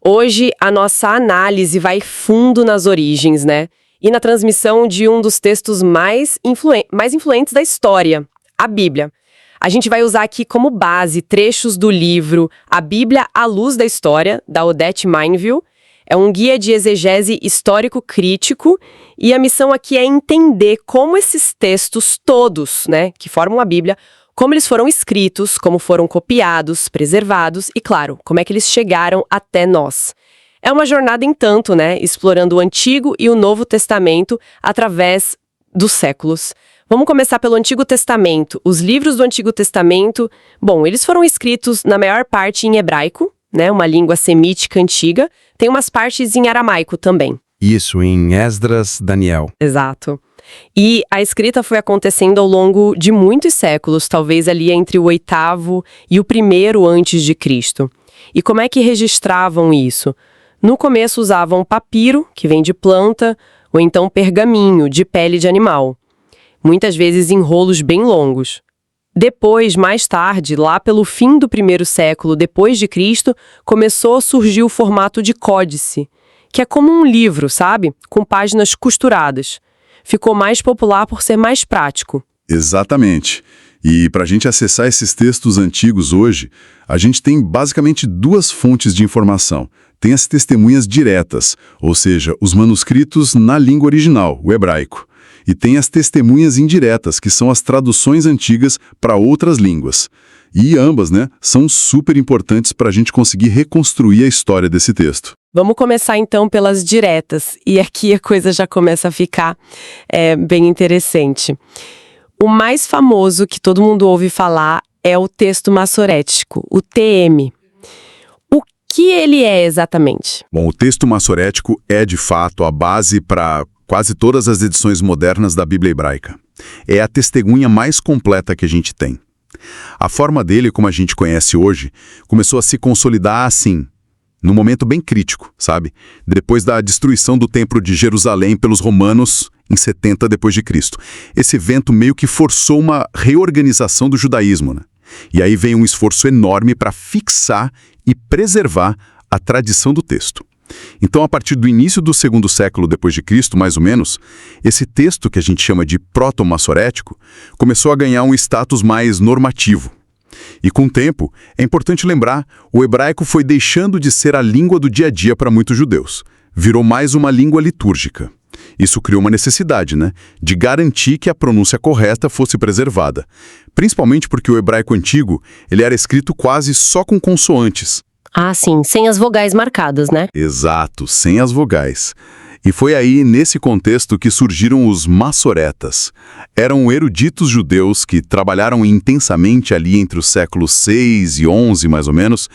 Hoje, a nossa análise vai fundo nas origens, né? E na transmissão de um dos textos mais influentes da história, a Bíblia. A gente vai usar aqui como base trechos do livro A Bíblia à Luz da História, da Odette Mainville. É um guia de exegese histórico-crítico e a missão aqui é entender como esses textos todos, né, que formam a Bíblia, como eles foram escritos, como foram copiados, preservados e, claro, como é que eles chegaram até nós. É uma jornada em tanto, né, explorando o Antigo e o Novo Testamento através dos séculos. Vamos começar pelo Antigo Testamento. Os livros do Antigo Testamento, bom, eles foram escritos na maior parte em hebraico, né, uma língua semítica antiga. Tem umas partes em aramaico também. Isso, em Esdras, Daniel. Exato. E a escrita foi acontecendo ao longo de muitos séculos, talvez ali entre o 8º e o 1º antes de Cristo. E como é que registravam isso? No começo usavam papiro, que vem de planta, ou então pergaminho, de pele de animal. Muitas vezes em rolos bem longos. Depois, mais tarde, lá pelo fim do 1º século depois de Cristo, começou a surgir o formato de códice, que é como um livro, sabe? Com páginas costuradas. Ficou mais popular por ser mais prático. Exatamente. E para a gente acessar esses textos antigos hoje, a gente tem basicamente duas fontes de informação. Tem as testemunhas diretas, ou seja, os manuscritos na língua original, o hebraico. E tem as testemunhas indiretas, que são as traduções antigas para outras línguas. E ambas, né, são super importantes para a gente conseguir reconstruir a história desse texto. Vamos começar então pelas diretas, e aqui a coisa já começa a ficar bem interessante. O mais famoso que todo mundo ouve falar é o texto massorético, o TM. O que ele é exatamente? Bom, o texto massorético é de fato a base para quase todas as edições modernas da Bíblia hebraica. É a testemunha mais completa que a gente tem. A forma dele, como a gente conhece hoje, começou a se consolidar assim, num momento bem crítico, sabe? Depois da destruição do Templo de Jerusalém pelos romanos em 70 d.C. Esse evento meio que forçou uma reorganização do judaísmo, né? E aí vem um esforço enorme para fixar e preservar a tradição do texto. Então, a partir do início do 2º século depois de Cristo, mais ou menos, esse texto que a gente chama de proto-massorético começou a ganhar um status mais normativo. E com o tempo, é importante lembrar, o hebraico foi deixando de ser a língua do dia a dia para muitos judeus. Virou mais uma língua litúrgica. Isso criou uma necessidade, né, de garantir que a pronúncia correta fosse preservada. Principalmente porque o hebraico antigo, ele era escrito quase só com consoantes. Ah, sim, sem as vogais marcadas, né? Exato, sem as vogais. E foi aí, nesse contexto, que surgiram os massoretas. Eram eruditos judeus que trabalharam intensamente ali entre os séculos 6 e 11, mais ou menos.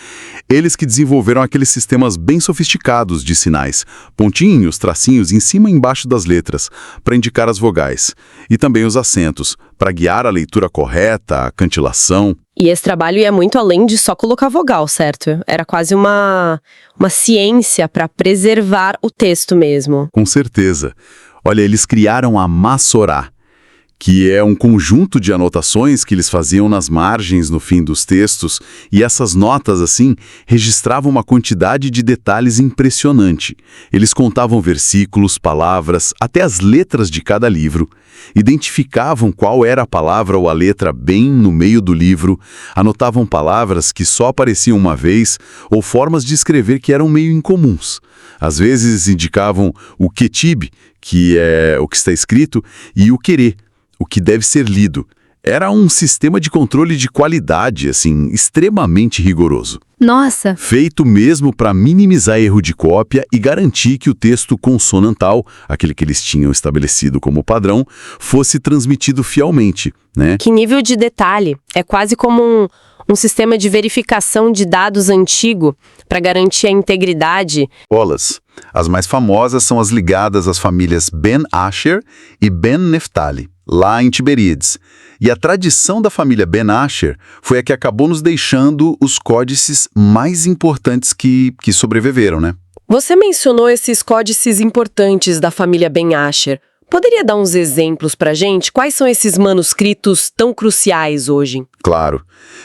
Eles que desenvolveram aqueles sistemas bem sofisticados de sinais, pontinhos, tracinhos em cima e embaixo das letras, para indicar as vogais. E também os acentos, para guiar a leitura correta, a cantilação. E esse trabalho ia muito além de só colocar vogal, certo? Era quase uma ciência para preservar o texto mesmo. Com certeza. Olha, eles criaram a Massorá, que é um conjunto de anotações que eles faziam nas margens no fim dos textos, e essas notas, assim, registravam uma quantidade de detalhes impressionante. Eles contavam versículos, palavras, até as letras de cada livro, identificavam qual era a palavra ou a letra bem no meio do livro, anotavam palavras que só apareciam uma vez ou formas de escrever que eram meio incomuns. Às vezes indicavam o ketib, que é o que está escrito, e o querê, o que deve ser lido. Era um sistema de controle de qualidade, assim, extremamente rigoroso. Nossa! Feito mesmo para minimizar erro de cópia e garantir que o texto consonantal, aquele que eles tinham estabelecido como padrão, fosse transmitido fielmente, né? Que nível de detalhe! É quase como um sistema de verificação de dados antigo para garantir a integridade. Bolas. As mais famosas são as ligadas às famílias Ben Asher e Ben Neftali, lá em Tiberíades. E a tradição da família Ben Asher foi a que acabou nos deixando os códices mais importantes que sobreviveram, né? Você mencionou esses códices importantes da família Ben Asher. Poderia dar uns exemplos pra gente? Quais são esses manuscritos tão cruciais hoje? Claro.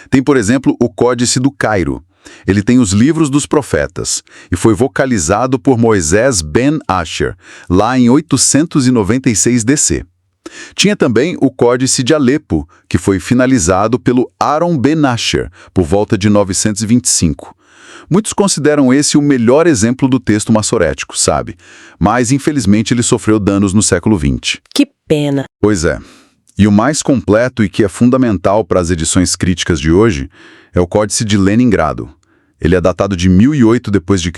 Tem, por exemplo, o Códice do Cairo. Ele tem os livros dos profetas e foi vocalizado por Moisés ben Asher, lá em 896 DC. Tinha também o Códice de Alepo, que foi finalizado pelo Aaron ben Asher, por volta de 925. Muitos consideram esse o melhor exemplo do texto massorético, sabe? Mas, infelizmente, ele sofreu danos no século XX. Que pena. Pois é. E o mais completo e que é fundamental para as edições críticas de hoje é o Códice de Leningrado. Ele é datado de 1008 d.C.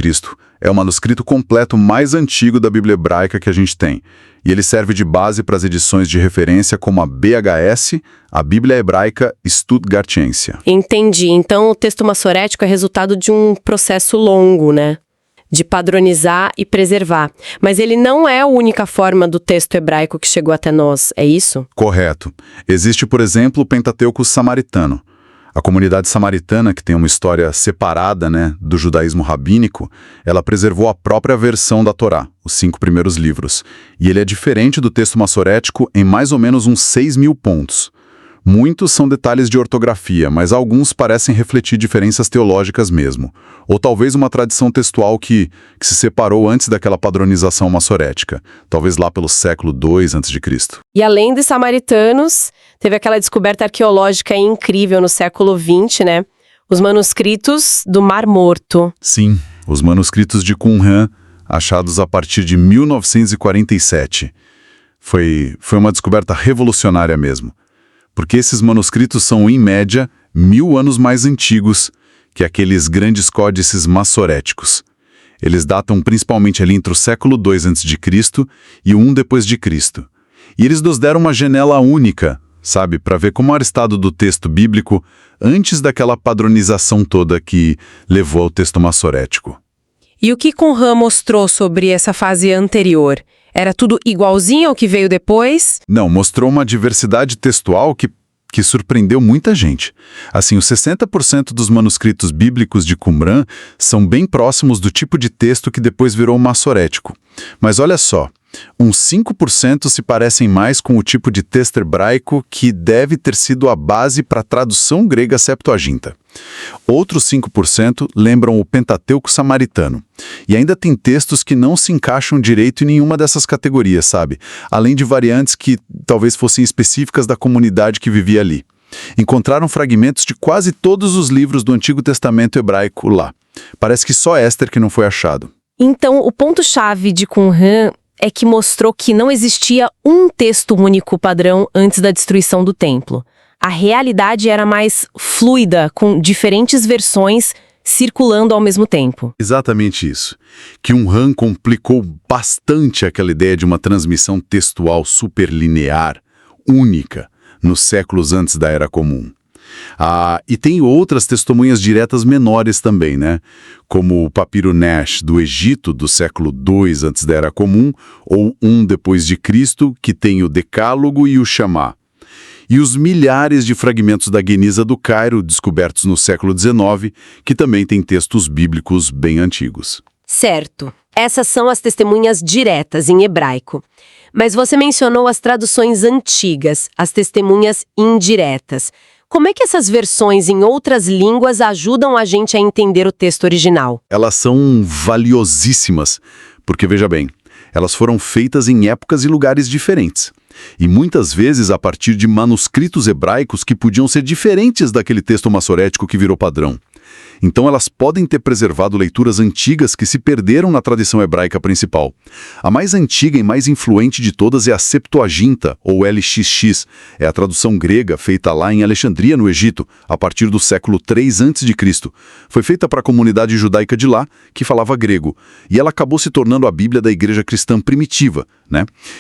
É o manuscrito completo mais antigo da Bíblia hebraica que a gente tem. E ele serve de base para as edições de referência como a BHS, a Bíblia Hebraica Stuttgartense. Entendi. Então o texto massorético é resultado de um processo longo, né? De padronizar e preservar. Mas ele não é a única forma do texto hebraico que chegou até nós, é isso? Correto. Existe, por exemplo, o Pentateuco samaritano. A comunidade samaritana, que tem uma história separada, do judaísmo rabínico, ela preservou a própria versão da Torá, os 5 primeiros livros. E ele é diferente do texto massorético em mais ou menos uns 6.000 pontos. Muitos são detalhes de ortografia, mas alguns parecem refletir diferenças teológicas mesmo. Ou talvez uma tradição textual que se separou antes daquela padronização massorética, talvez lá pelo século II a.C. E além dos samaritanos, teve aquela descoberta arqueológica incrível no século XX, né? Os manuscritos do Mar Morto. Sim, os manuscritos de Qumran, achados a partir de 1947. Foi uma descoberta revolucionária mesmo. Porque esses manuscritos são, em média, 1000 anos mais antigos que aqueles grandes códices massoréticos. Eles datam principalmente ali entre o século II a.C. e o I d.C. E eles nos deram uma janela única, sabe, para ver como era o estado do texto bíblico antes daquela padronização toda que levou ao texto massorético. E o que Qumran mostrou sobre essa fase anterior? Era tudo igualzinho ao que veio depois? Não, mostrou uma diversidade textual que surpreendeu muita gente. Assim, os 60% dos manuscritos bíblicos de Qumran são bem próximos do tipo de texto que depois virou massorético. Mas olha só, uns 5% se parecem mais com o tipo de texto hebraico que deve ter sido a base para a tradução grega Septuaginta. Outros 5% lembram o Pentateuco samaritano. E ainda tem textos que não se encaixam direito em nenhuma dessas categorias, sabe? Além de variantes que talvez fossem específicas da comunidade que vivia ali. Encontraram fragmentos de quase todos os livros do Antigo Testamento hebraico lá. Parece que só Éster que não foi achado. Então, o ponto-chave de Qumran é que mostrou que não existia um texto único padrão antes da destruição do templo. A realidade era mais fluida, com diferentes versões circulando ao mesmo tempo. Exatamente isso. Qumran complicou bastante aquela ideia de uma transmissão textual superlinear, única, nos séculos antes da Era Comum. E tem outras testemunhas diretas menores também, como o papiro Nash do Egito, do século II antes da Era Comum, ou I depois de Cristo, que tem o Decálogo e o Shamá. E os milhares de fragmentos da Geniza do Cairo, descobertos no século XIX, que também tem textos bíblicos bem antigos. Certo. Essas são as testemunhas diretas em hebraico. Mas você mencionou as traduções antigas, as testemunhas indiretas. Como é que essas versões em outras línguas ajudam a gente a entender o texto original? Elas são valiosíssimas, porque, veja bem, elas foram feitas em épocas e lugares diferentes. E muitas vezes a partir de manuscritos hebraicos que podiam ser diferentes daquele texto massorético que virou padrão. Então elas podem ter preservado leituras antigas que se perderam na tradição hebraica principal. A mais antiga e mais influente de todas é a Septuaginta, ou LXX. É a tradução grega feita lá em Alexandria, no Egito, a partir do século III a.C. Foi feita para a comunidade judaica de lá, que falava grego. E ela acabou se tornando a Bíblia da igreja cristã primitiva,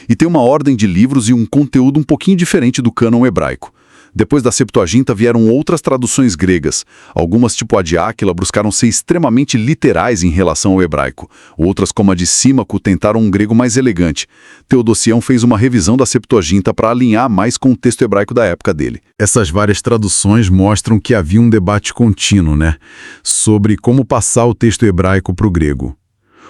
E tem uma ordem de livros e um conteúdo um pouquinho diferente do cânon hebraico. Depois da Septuaginta vieram outras traduções gregas. Algumas, tipo a de Áquila, buscaram ser extremamente literais em relação ao hebraico. Outras, como a de Símaco, tentaram um grego mais elegante. Teodosião fez uma revisão da Septuaginta para alinhar mais com o texto hebraico da época dele. Essas várias traduções mostram que havia um debate contínuo, sobre como passar o texto hebraico para o grego.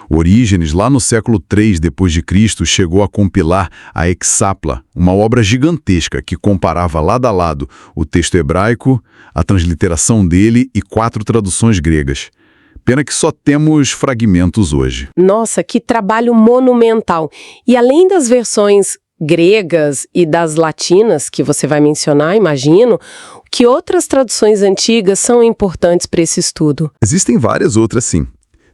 Orígenes, lá no século III d.C., chegou a compilar a Hexapla, uma obra gigantesca que comparava lado a lado o texto hebraico, a transliteração dele e 4 traduções gregas. Pena que só temos fragmentos hoje. Nossa, que trabalho monumental! E além das versões gregas e das latinas, que você vai mencionar, imagino, que outras traduções antigas são importantes para esse estudo? Existem várias outras, sim.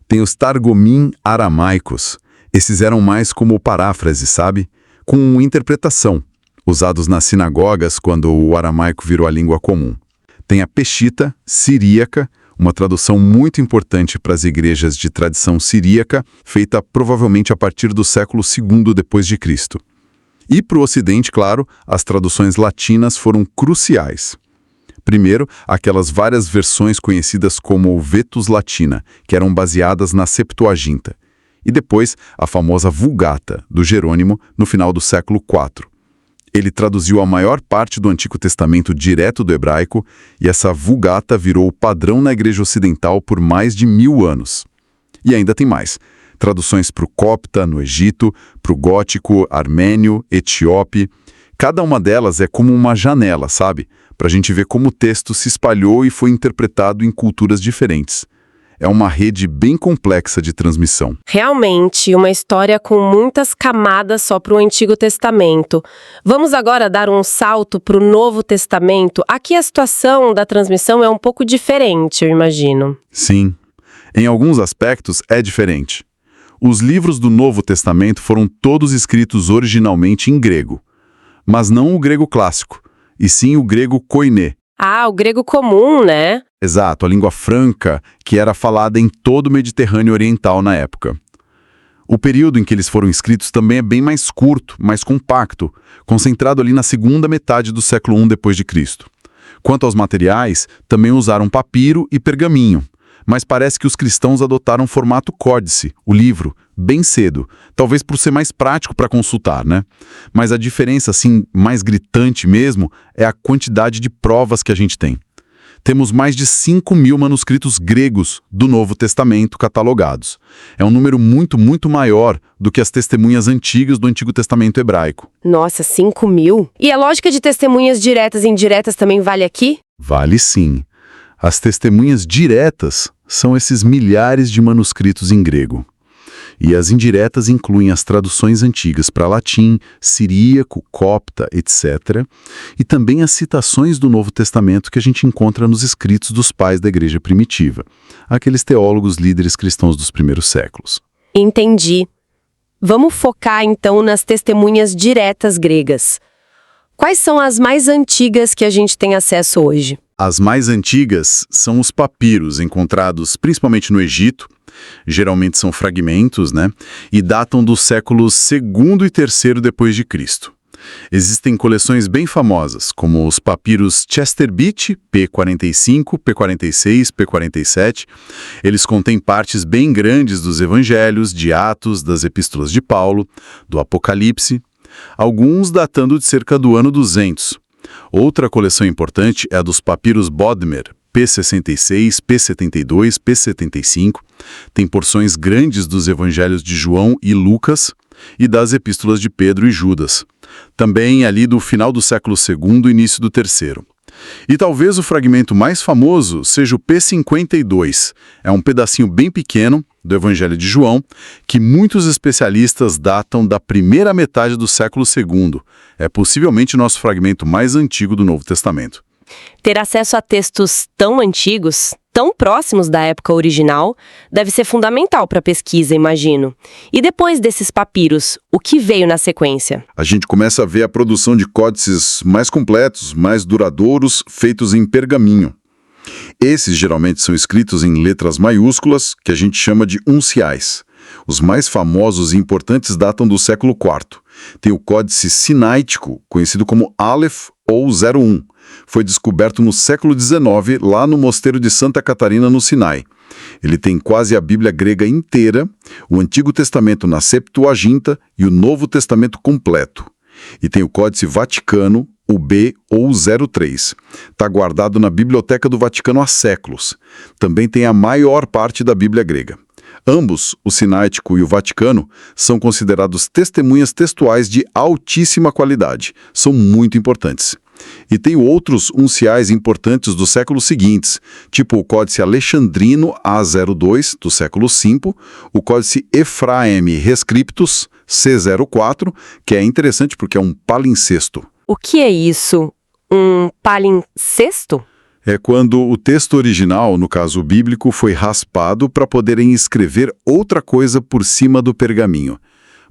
Tem os Targumim aramaicos. Esses eram mais como paráfrase, sabe? Com interpretação, usados nas sinagogas quando o aramaico virou a língua comum. Tem a Peshita siríaca, uma tradução muito importante para as igrejas de tradição siríaca, feita provavelmente a partir do século II d.C. E para o Ocidente, claro, as traduções latinas foram cruciais. Primeiro, aquelas várias versões conhecidas como Vetus Latina, que eram baseadas na Septuaginta. E depois, a famosa Vulgata, do Jerônimo, no final do século IV. Ele traduziu a maior parte do Antigo Testamento direto do hebraico, e essa Vulgata virou o padrão na Igreja Ocidental por mais de 1000 anos. E ainda tem mais. Traduções para o copta, no Egito, para o gótico, armênio, etíope. Cada uma delas é como uma janela, sabe? Para a gente ver como o texto se espalhou e foi interpretado em culturas diferentes. É uma rede bem complexa de transmissão. Realmente, uma história com muitas camadas só para o Antigo Testamento. Vamos agora dar um salto para o Novo Testamento. Aqui a situação da transmissão é um pouco diferente, eu imagino. Sim, em alguns aspectos é diferente. Os livros do Novo Testamento foram todos escritos originalmente em grego, mas não o grego clássico, e sim o grego koiné. Ah, o grego comum, né? Exato, a língua franca que era falada em todo o Mediterrâneo Oriental na época. O período em que eles foram escritos também é bem mais curto, mais compacto, concentrado ali na segunda metade do século I d.C. Quanto aos materiais, também usaram papiro e pergaminho, mas parece que os cristãos adotaram o formato códice, o livro, bem cedo, talvez por ser mais prático para consultar, né? Mas a diferença, assim, mais gritante mesmo, é a quantidade de provas que a gente tem. Temos mais de 5.000 manuscritos gregos do Novo Testamento catalogados. É um número muito, muito maior do que as testemunhas antigas do Antigo Testamento hebraico. Nossa, 5.000? E a lógica de testemunhas diretas e indiretas também vale aqui? Vale sim. As testemunhas diretas são esses milhares de manuscritos em grego. E as indiretas incluem as traduções antigas para latim, siríaco, copta, etc. E também as citações do Novo Testamento que a gente encontra nos escritos dos pais da igreja primitiva, aqueles teólogos líderes cristãos dos primeiros séculos. Entendi. Vamos focar então nas testemunhas diretas gregas. Quais são as mais antigas que a gente tem acesso hoje? As mais antigas são os papiros, encontrados principalmente no Egito, geralmente são fragmentos, né? E datam dos séculos II e III d.C. Existem coleções bem famosas, como os papiros Chester Beatty, P45, P46, P47. Eles contêm partes bem grandes dos evangelhos, de Atos, das epístolas de Paulo, do Apocalipse, alguns datando de cerca do ano 200. Outra coleção importante é a dos papiros Bodmer, P66, P72, P75. Tem porções grandes dos evangelhos de João e Lucas e das epístolas de Pedro e Judas. Também ali do final do século II e início do III. E talvez o fragmento mais famoso seja o P52. É um pedacinho bem pequeno do Evangelho de João, que muitos especialistas datam da primeira metade do século II. É possivelmente o nosso fragmento mais antigo do Novo Testamento. Ter acesso a textos tão antigos, tão próximos da época original, deve ser fundamental para a pesquisa, imagino. E depois desses papiros, o que veio na sequência? A gente começa a ver a produção de códices mais completos, mais duradouros, feitos em pergaminho. Esses geralmente são escritos em letras maiúsculas, que a gente chama de unciais. Os mais famosos e importantes datam do século IV. Tem o Códice Sinaítico, conhecido como Aleph ou 01. Foi descoberto no século XIX, lá no Mosteiro de Santa Catarina, no Sinai. Ele tem quase a Bíblia grega inteira, o Antigo Testamento na Septuaginta e o Novo Testamento completo. E tem o Códice Vaticano, o B ou 03. Está guardado na Biblioteca do Vaticano há séculos. Também tem a maior parte da Bíblia grega. Ambos, o Sináitico e o Vaticano, são considerados testemunhas textuais de altíssima qualidade. São muito importantes. E tem outros unciais importantes dos séculos seguintes, tipo o Códice Alexandrino A02, do século V, o Códice Ephraemi Rescriptus C04, que é interessante porque é um palincesto. O que é isso? Um palincesto? É quando o texto original, no caso bíblico, foi raspado para poderem escrever outra coisa por cima do pergaminho.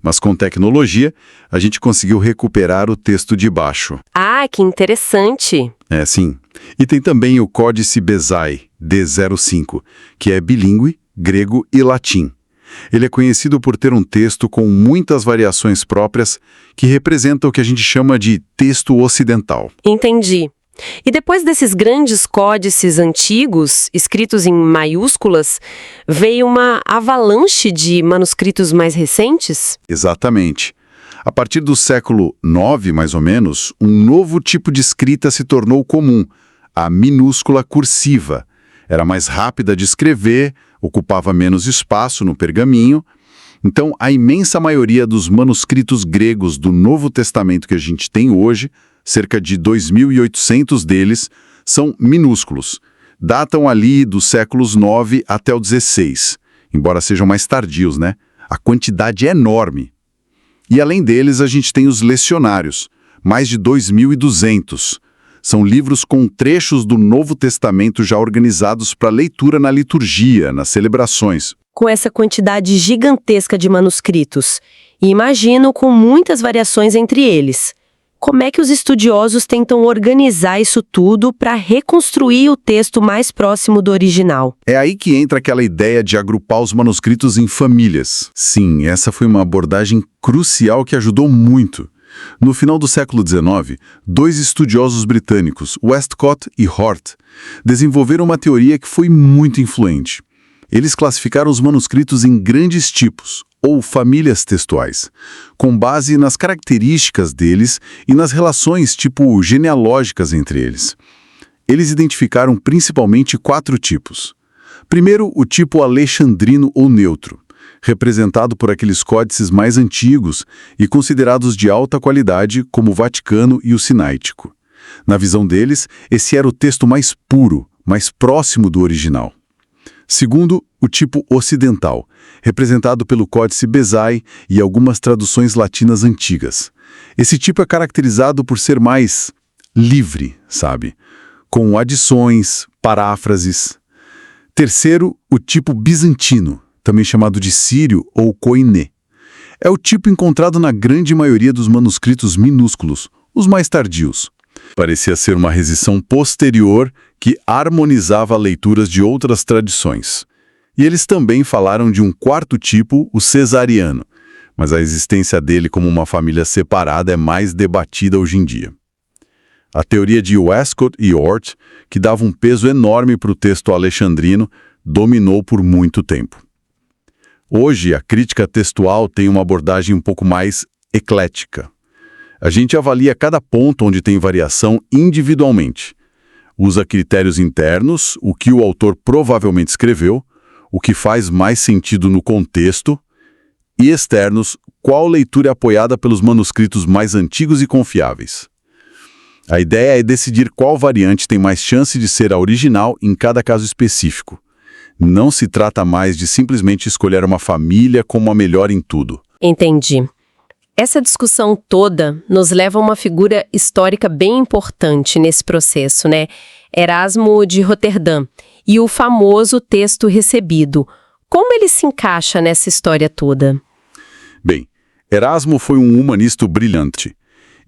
Mas com tecnologia, a gente conseguiu recuperar o texto de baixo. Ah, que interessante! É, sim. E tem também o Códice Bezae, D05, que é bilíngue, grego e latim. Ele é conhecido por ter um texto com muitas variações próprias que representa o que a gente chama de texto ocidental. Entendi. E depois desses grandes códices antigos, escritos em maiúsculas, veio uma avalanche de manuscritos mais recentes? Exatamente. A partir do século IX, mais ou menos, um novo tipo de escrita se tornou comum, a minúscula cursiva. Era mais rápida de escrever, ocupava menos espaço no pergaminho. Então, a imensa maioria dos manuscritos gregos do Novo Testamento que a gente tem hoje, cerca de 2.800 deles, são minúsculos. Datam ali dos séculos IX até o XVI, embora sejam mais tardios, né? A quantidade é enorme. E além deles, a gente tem os lecionários, mais de 2.200. São livros com trechos do Novo Testamento já organizados para leitura na liturgia, nas celebrações. Com essa quantidade gigantesca de manuscritos, e imagino com muitas variações entre eles. Como é que os estudiosos tentam organizar isso tudo para reconstruir o texto mais próximo do original? É aí que entra aquela ideia de agrupar os manuscritos em famílias. Sim, essa foi uma abordagem crucial que ajudou muito. No final do século XIX, dois estudiosos britânicos, Westcott e Hort, desenvolveram uma teoria que foi muito influente. Eles classificaram os manuscritos em grandes tipos, ou famílias textuais, com base nas características deles e nas relações tipo genealógicas entre eles. Eles identificaram principalmente 4 tipos. Primeiro, o tipo alexandrino ou neutro, representado por aqueles códices mais antigos e considerados de alta qualidade, como o Vaticano e o Sináitico. Na visão deles, esse era o texto mais puro, mais próximo do original. Segundo, o tipo ocidental, representado pelo Códice Bezae e algumas traduções latinas antigas. Esse tipo é caracterizado por ser mais livre, sabe? Com adições, paráfrases. Terceiro, o tipo bizantino, também chamado de sírio ou koiné. É o tipo encontrado na grande maioria dos manuscritos minúsculos, os mais tardios. Parecia ser uma revisão posterior que harmonizava leituras de outras tradições. E eles também falaram de um quarto tipo, o cesariano, mas a existência dele como uma família separada é mais debatida hoje em dia. A teoria de Westcott e Hort, que dava um peso enorme para o texto alexandrino, dominou por muito tempo. Hoje, a crítica textual tem uma abordagem um pouco mais eclética. A gente avalia cada ponto onde tem variação individualmente. Usa critérios internos, o que o autor provavelmente escreveu, o que faz mais sentido no contexto, e externos, qual leitura é apoiada pelos manuscritos mais antigos e confiáveis. A ideia é decidir qual variante tem mais chance de ser a original em cada caso específico. Não se trata mais de simplesmente escolher uma família como a melhor em tudo. Entendi. Essa discussão toda nos leva a uma figura histórica bem importante nesse processo, né? Erasmo de Roterdã e o famoso texto recebido. Como ele se encaixa nessa história toda? Bem, Erasmo foi um humanista brilhante.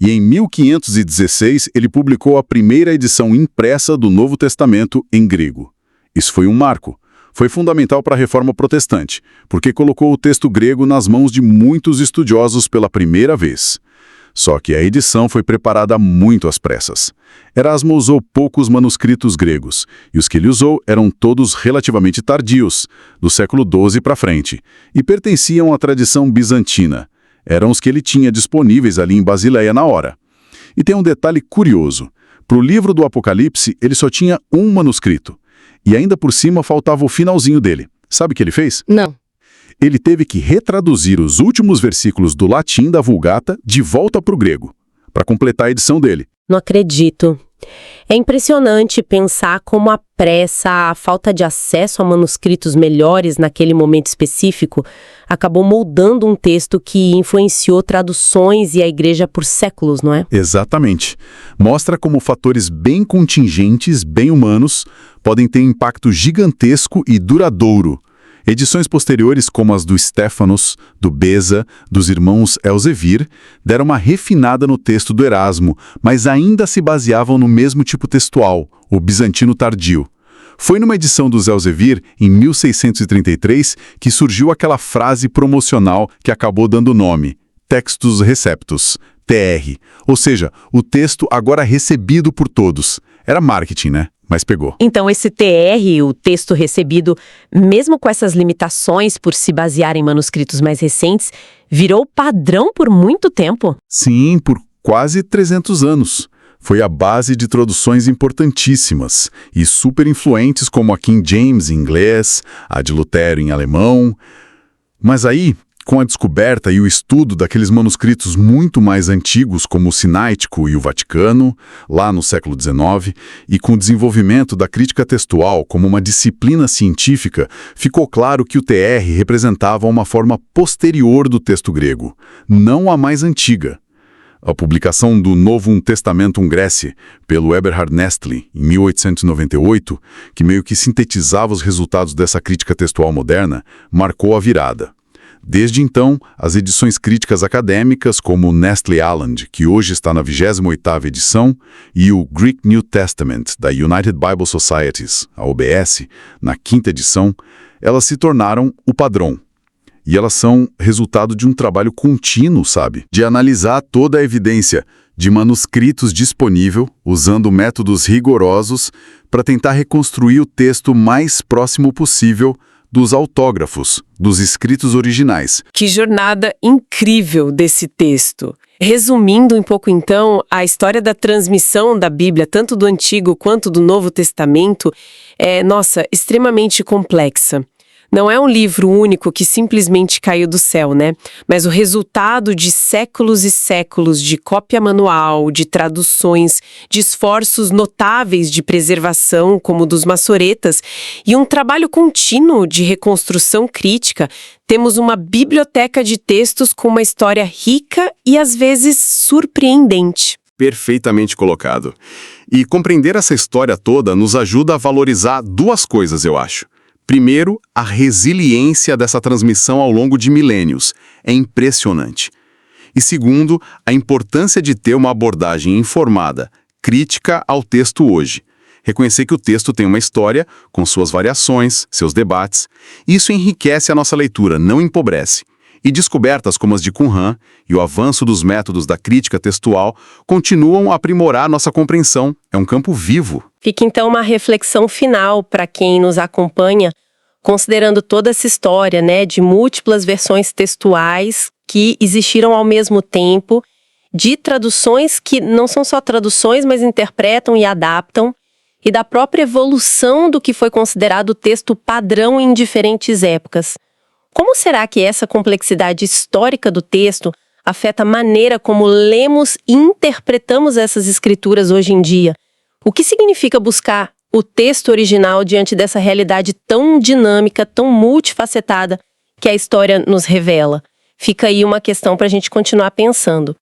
E em 1516 ele publicou a primeira edição impressa do Novo Testamento em grego. Isso foi um marco. Foi fundamental para a Reforma Protestante, porque colocou o texto grego nas mãos de muitos estudiosos pela primeira vez. Só que a edição foi preparada muito às pressas. Erasmo usou poucos manuscritos gregos, e os que ele usou eram todos relativamente tardios, do século XII para frente, e pertenciam à tradição bizantina. Eram os que ele tinha disponíveis ali em Basileia na hora. E tem um detalhe curioso. Para o livro do Apocalipse, ele só tinha um manuscrito. E ainda por cima faltava o finalzinho dele. Sabe o que ele fez? Não. ele teve que retraduzir os últimos versículos do latim da Vulgata de volta para o grego, para completar a edição dele. Não acredito. É impressionante pensar como a pressa, a falta de acesso a manuscritos melhores naquele momento específico acabou moldando um texto que influenciou traduções e a igreja por séculos, não é? Exatamente. Mostra como fatores bem contingentes, bem humanos, podem ter impacto gigantesco e duradouro. Edições posteriores, como as do Stéphanos, do Beza, dos irmãos Elzevir, deram uma refinada no texto do Erasmo, mas ainda se baseavam no mesmo tipo textual, o bizantino tardio. Foi numa edição dos Elzevir, em 1633, que surgiu aquela frase promocional que acabou dando nome, Textus Receptus, TR, ou seja, o texto agora recebido por todos. Era marketing, né? Mas pegou. Então esse TR, o texto recebido, mesmo com essas limitações por se basear em manuscritos mais recentes, virou padrão por muito tempo? Sim, por quase 300 anos. Foi a base de traduções importantíssimas e super influentes como a King James em inglês, a de Lutero em alemão. Mas aí, com a descoberta e o estudo daqueles manuscritos muito mais antigos, como o Sinaítico e o Vaticano, lá no século XIX, e com o desenvolvimento da crítica textual como uma disciplina científica, ficou claro que o TR representava uma forma posterior do texto grego, não a mais antiga. A publicação do Novum Testamentum Graece, pelo Eberhard Nestle, em 1898, que meio que sintetizava os resultados dessa crítica textual moderna, marcou a virada. Desde então, as edições críticas acadêmicas, como o Nestle Aland, que hoje está na 28ª edição, e o Greek New Testament, da United Bible Societies, a OBS, na 5ª edição, elas se tornaram o padrão. E elas são resultado de um trabalho contínuo, sabe? De analisar toda a evidência de manuscritos disponível, usando métodos rigorosos, para tentar reconstruir o texto mais próximo possível dos autógrafos, dos escritos originais. Que jornada incrível desse texto! Resumindo um pouco então, a história da transmissão da Bíblia, tanto do Antigo quanto do Novo Testamento, é, extremamente complexa. Não é um livro único que simplesmente caiu do céu, né? Mas o resultado de séculos e séculos de cópia manual, de traduções, de esforços notáveis de preservação, como dos maçoretas, e um trabalho contínuo de reconstrução crítica. Temos uma biblioteca de textos com uma história rica e, às vezes, surpreendente. Perfeitamente colocado. E compreender essa história toda nos ajuda a valorizar duas coisas, eu acho. Primeiro, a resiliência dessa transmissão ao longo de milênios. É impressionante. E segundo, a importância de ter uma abordagem informada, crítica ao texto hoje. Reconhecer que o texto tem uma história, com suas variações, seus debates. Isso enriquece a nossa leitura, não empobrece. E descobertas como as de Qumran e o avanço dos métodos da crítica textual continuam a aprimorar nossa compreensão. É um campo vivo. Fica então uma reflexão final para quem nos acompanha, considerando toda essa história, né, de múltiplas versões textuais que existiram ao mesmo tempo, de traduções que não são só traduções, mas interpretam e adaptam, e da própria evolução do que foi considerado o texto padrão em diferentes épocas. Como será que essa complexidade histórica do texto afeta a maneira como lemos e interpretamos essas escrituras hoje em dia? O que significa buscar o texto original diante dessa realidade tão dinâmica, tão multifacetada que a história nos revela? Fica aí uma questão para a gente continuar pensando.